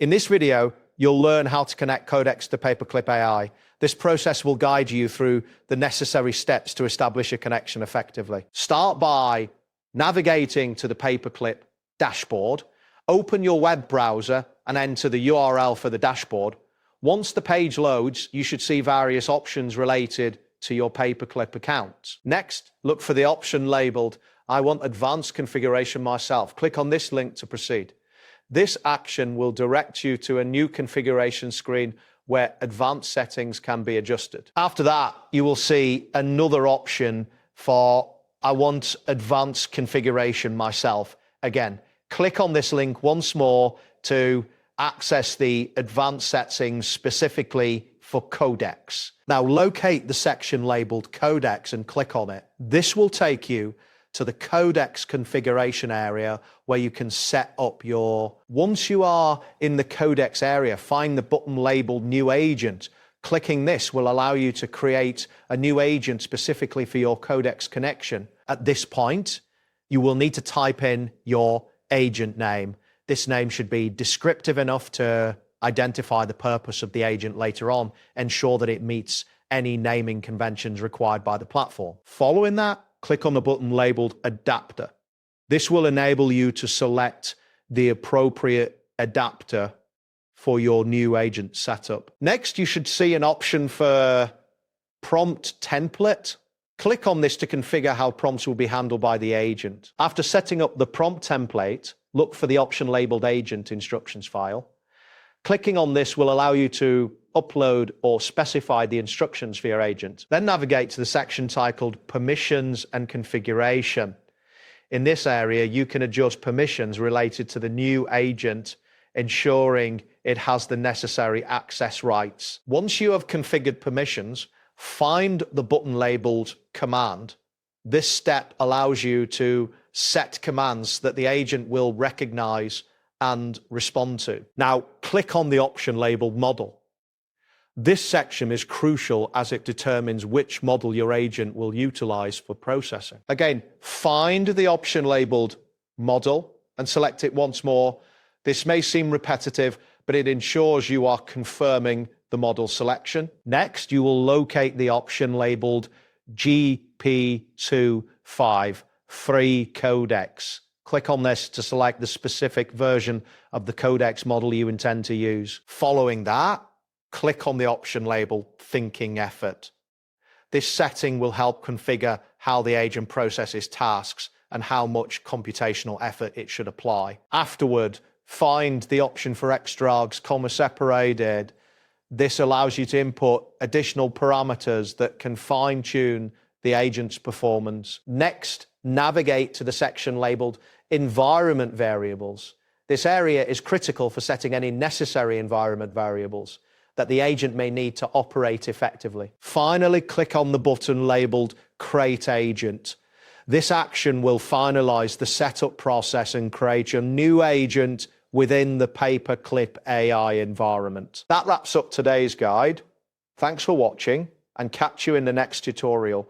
In this video, you'll learn how to connect Codex to Paperclip AI. This process will guide you through the necessary steps to establish a connection effectively. Start by navigating to the Paperclip dashboard. Open your web browser and enter the URL for the dashboard. Once the page loads, you should see various options related to your Paperclip account. Next, look for the option labeled, "I want advanced configuration myself." Click on this link to proceed. This action will direct you to a new configuration screen where advanced settings can be adjusted. After that, you will see another option for "I want advanced configuration myself." Again, click on this link once more to access the advanced settings specifically for Codex. Now locate the section labeled Codex and click on it. This will take you to the Codex configuration area where you can set up your... Once you are in the Codex area, find the button labeled New Agent. Clicking this will allow you to create a new agent specifically for your Codex connection. At this point, you will need to type in your agent name. This name should be descriptive enough to identify the purpose of the agent later on, ensure that it meets any naming conventions required by the platform. Following that, click on the button labeled Adapter. This will enable you to select the appropriate adapter for your new agent setup. Next, you should see an option for Prompt Template. Click on this to configure how prompts will be handled by the agent. After setting up the prompt template, look for the option labeled Agent Instructions file. Clicking on this will allow you to upload or specify the instructions for your agent. Then navigate to the section titled Permissions and Configuration. In this area, you can adjust permissions related to the new agent, ensuring it has the necessary access rights. Once you have configured permissions, find the button labeled Command. This step allows you to set commands that the agent will recognize and respond to. Now, click on the option labeled Model. This section is crucial as it determines which model your agent will utilize for processing. Again, find the option labeled Model and select it once more. This may seem repetitive, but it ensures you are confirming the model selection. Next, you will locate the option labeled GP25 Free Codex. Click on this to select the specific version of the Codex model you intend to use. Following that, click on the option labeled Thinking Effort. This setting will help configure how the agent processes tasks and how much computational effort it should apply. Afterward, find the option for extra args, comma separated. This allows you to input additional parameters that can fine-tune the agent's performance. Next, navigate to the section labeled Environment Variables. This area is critical for setting any necessary environment variables that the agent may need to operate effectively. Finally, click on the button labeled Create Agent. This action will finalize the setup process and create a new agent within the Paperclip AI environment. That wraps up today's guide. Thanks for watching and catch you in the next tutorial.